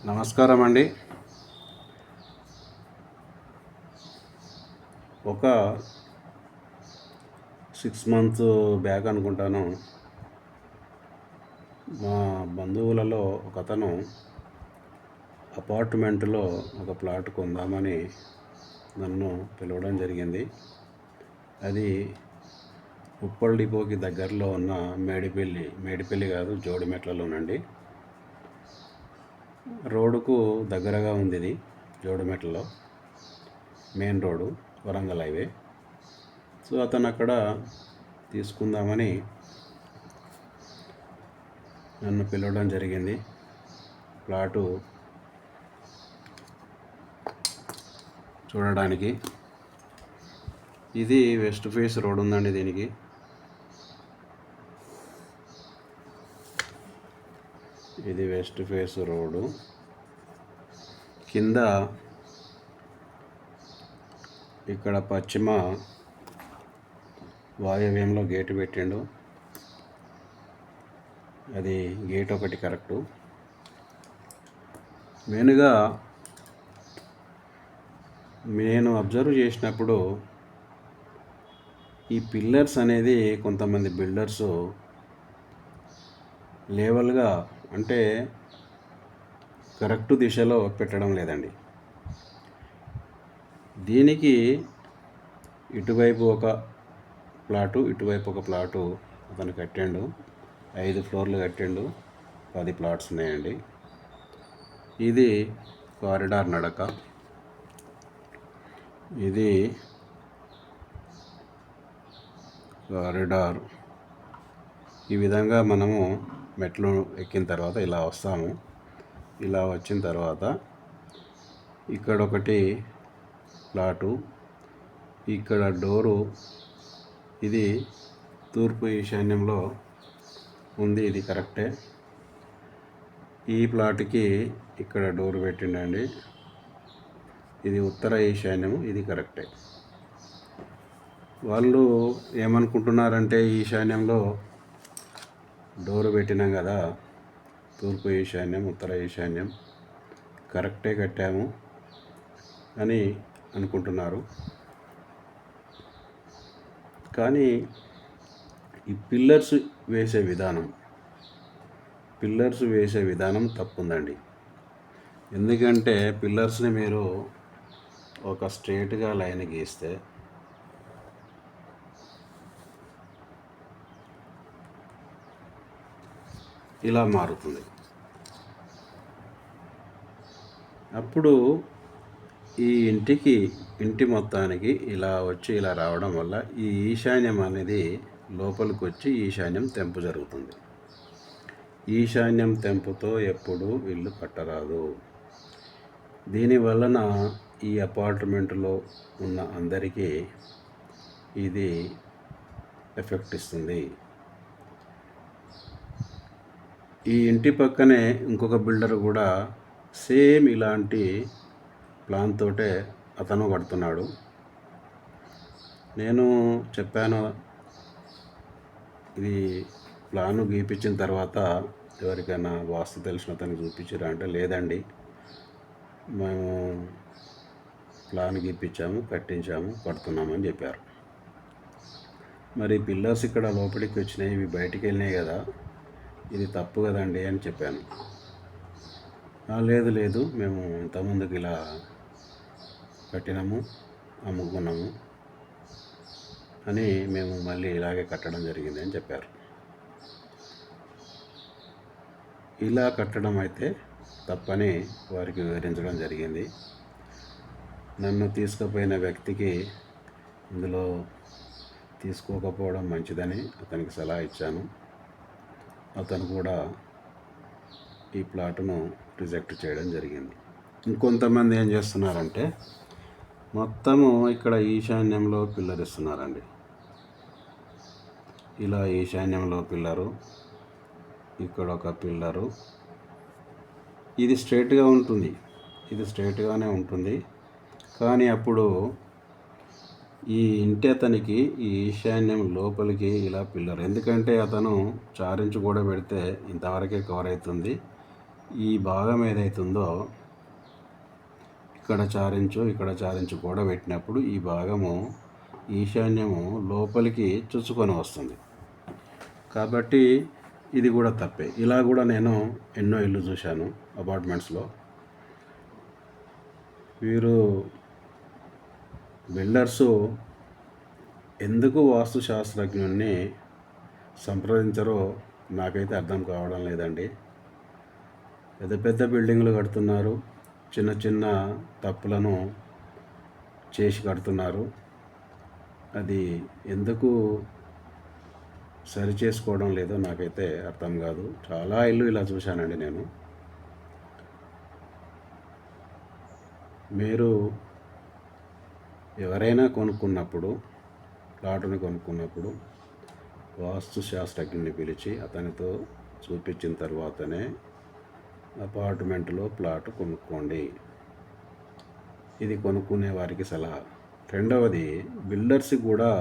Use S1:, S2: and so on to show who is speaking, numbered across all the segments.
S1: నమస్కారం అండి. ఒక 6 మంత్స్ బ్యాక్ అనుకుంటాను, మా బంధువులలో ఒకతను అపార్ట్మెంట్లో ఒక ప్లాట్ కొందామని నన్ను పిలవడం జరిగింది. అది ఉప్పల్ డిపోకి దగ్గరలో ఉన్న మేడిపల్లి కాదు, జోడిమెట్లలోనండి. రోడ్డుకు దగ్గరగా ఉంది ఇది. జోడిమెట్లలో main road, Warangal highway. So అతను అక్కడ తీసుకుందామని నన్ను పిలవడం జరిగింది. ప్లాటు చూడడానికి. ఇది వెస్ట్ ఫేస్ రోడ్ ఉందండి. దీనికి ఇది వెస్ట్ ఫేస్ రోడ్డు. కింద ఇక్కడ పశ్చిమ వాయవ్యంలో గేటు పెట్టిండు. అది గేట్ ఒకటి కరెక్టు. మెయిన్గా నేను అబ్జర్వ్ చేసినప్పుడు ఈ పిల్లర్స్ అనేది కొంతమంది బిల్డర్స్ లేవల్గా, అంటే కరెక్ట్ దిశలో పెట్టడం లేదండి. దీనికి ఇటువైపు ఒక ప్లాటు, ఇటువైపు ఒక ప్లాటు అతను కట్టిండు. 5 ఫ్లోర్లు కట్టిండు. 10 ప్లాట్స్ ఉన్నాయండి. ఇది కారిడార్ నడక. ఇది కారిడార్. ఈ విధంగా మనము మెట్లు ఎక్కిన తర్వాత ఇలా వస్తాము. ఇలా వచ్చిన తర్వాత ఇక్కడ ఒకటి ప్లాటు, ఇక్కడ డోరు. ఇది తూర్పు ఈశాన్యంలో ఉంది. ఇది కరెక్టే. ఈ ప్లాట్కి ఇక్కడ డోరు పెట్టిండండి. ఇది ఉత్తర ఈశాన్యము. ఇది కరెక్టే. వాళ్ళు ఏమనుకుంటున్నారంటే, ఈశాన్యంలో డోరు పెట్టినాం కదా, తూర్పు ఈశాన్యం, ఉత్తర ఈశాన్యం కరెక్టే కట్టాము అని అనుకుంటున్నారు. కానీ ఈ పిల్లర్స్ వేసే విధానం తప్పుందండి. ఎందుకంటే పిల్లర్స్ని మీరు ఒక స్ట్రేట్గా లైన్ గీస్తే ఇలా మారుతుంది. అప్పుడు ఈ ఇంటి మొత్తానికి ఇలా వచ్చి ఇలా రావడం వల్ల ఈ ఈశాన్యం అనేది లోపలికి వచ్చి ఈశాన్యం తెంపు జరుగుతుంది. ఈశాన్యం తెంపుతో ఎప్పుడూ ఇల్లు కట్టరాదు. దీనివలన ఈ అపార్ట్మెంట్లో ఉన్న అందరికీ ఇది ఎఫెక్ట్ ఇస్తుంది. ఈ ఇంటి పక్కనే ఇంకొక బిల్డర్ కూడా సేమ్ ఇలాంటి ప్లాన్ తోటే అతను కడుతున్నాడు. నేను చెప్పాను, ఇది ప్లాను గీపించిన తర్వాత ఎవరికైనా వాస్తు తెలిసిన అతనికి చూపించారా అంటే, లేదండి, మేము ప్లాన్ గీపించాము, కట్టించాము, కడుతున్నామని చెప్పారు. మరి పిల్లర్స్ ఇక్కడ లోపలికి వచ్చినాయి, ఇవి బయటికి వెళ్ళినాయి కదా, ఇది తప్పు కదండి అని చెప్పాను. లేదు, మేము ఇంతకుముందుకు ఇలా కట్టినాము, అమ్ముకున్నాము అని మేము మళ్ళీ ఇలాగే కట్టడం జరిగింది అని చెప్పారు. ఇలా కట్టడం అయితే తప్పని వారికి వివరించడం జరిగింది. నన్ను తీసుకుపోయిన వ్యక్తికి ఇందులో తీసుకోకపోవడం మంచిదని అతనికి సలహా ఇచ్చాను. అతను కూడా ఈ ప్లాటును రిజెక్ట్ చేయడం జరిగింది. ఇంకొంతమంది ఏం చేస్తున్నారంటే, మొత్తము ఇక్కడ ఈశాన్యంలో పిల్లర్ ఇస్తున్నారండి. ఇలా ఈశాన్యంలో పిల్లరు, ఇక్కడ ఒక పిల్లరు. ఇది స్ట్రైట్గా ఉంటుంది, ఇది స్ట్రైట్గానే ఉంటుంది. కానీ అప్పుడు ఈ ఇంటి అతనికి ఈ ఈశాన్యం లోపలికి ఇలా పిల్లర్, ఎందుకంటే అతను 4 ఇంచు కూడా పెడితే ఇంతవరకే కవర్ అవుతుంది. ఈ భాగం ఏదైతుందో ఇక్కడ 4 ఇంచు ఇక్కడ 4 ఇంచు కూడా పెట్టినప్పుడు ఈ భాగము ఈశాన్యము లోపలికి చొచ్చుకొని వస్తుంది. కాబట్టి ఇది కూడా తప్పే. ఇలా కూడా నేను ఎన్నో ఇల్లు చూశాను అపార్ట్మెంట్స్లో. వీరు బిల్డర్సు ఎందుకు వాస్తు శాస్త్రజ్ఞుల్ని సంప్రదించరో నాకైతే అర్థం కావడం లేదండి. పెద్ద పెద్ద బిల్డింగ్లు కడుతున్నారు, చిన్న చిన్న తప్పులను చేసి కడుతున్నారు. అది ఎందుకు సరి చేసుకోవడం లేదో నాకైతే అర్థం కాదు. చాలా ఇల్లు ఇలా చూశానండి నేను. మీరు ఎవరైనా కొనుక్కున్నప్పుడు, ప్లాటుని కొనుక్కున్నప్పుడు వాస్తు శాస్త్రజ్ఞుని పిలిచి అతనితో చూపించిన తర్వాతనే అపార్ట్మెంట్లో ప్లాట్ కొనుక్కోండి. ఇది కొనుక్కునే వారికి సలహా. రెండవది, బిల్డర్స్కి కూడా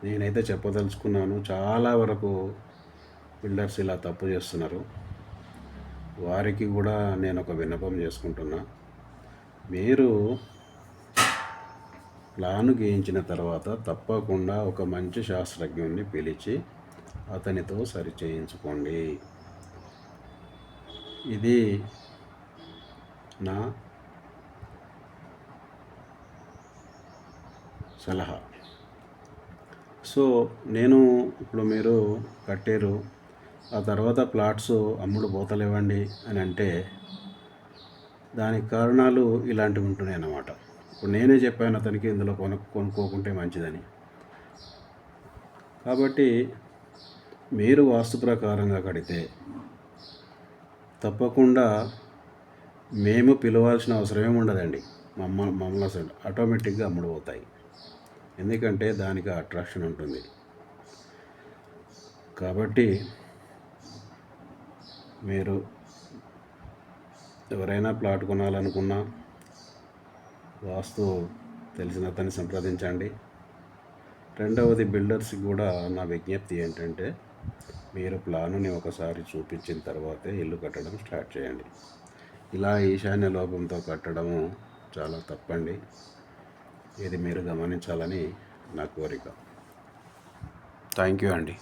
S1: నేనైతే చెప్పదలుచుకున్నాను, చాలా వరకు బిల్డర్స్ ఇలా తప్పు చేస్తున్నారు. వారికి కూడా నేను ఒక విన్నపం చేసుకుంటున్నా. మీరు ప్లాను గీయించిన తర్వాత తప్పకుండా ఒక మంచి శాస్త్రజ్ఞుడిని పిలిచి అతనితో సరి చేయించుకోండి. ఇది నా సలహా. సో నేను ఇప్పుడు మీరు కట్టారు, ఆ తర్వాత ప్లాట్స్ అమ్ముడు పోతలేవండి అని అంటే దానికి కారణాలు ఇలాంటివి ఉంటున్నాయి అన్నమాట. ఇప్పుడు నేనే చెప్పాను అతనికి ఇందులో కొనుక్కోకుంటే మంచిదని. కాబట్టి మీరు వాస్తు ప్రకారంగా కడితే తప్పకుండా మేము పిలవాల్సిన అవసరమే ఉండదండి. మమ్మల్ని అసలు ఆటోమేటిక్గా అమ్ముడు పోతాయి. ఎందుకంటే దానికి అట్రాక్షన్ ఉంటుంది. కాబట్టి మీరు ఎవరైనా ప్లాట్ కొనాలనుకున్నా వాస్తు తెలిసిన అతన్ని సంప్రదించండి. రెండవది, బిల్డర్స్కి కూడా నా విజ్ఞప్తి ఏంటంటే మీరు ప్లానుని ఒకసారి చూపించిన తర్వాతే ఇల్లు కట్టడం స్టార్ట్ చేయండి. ఇలా ఈశాన్య లోపంతో కట్టడము చాలా తప్పండి. ఇది మీరు గమనించాలని నా కోరిక. థ్యాంక్ యూ అండి.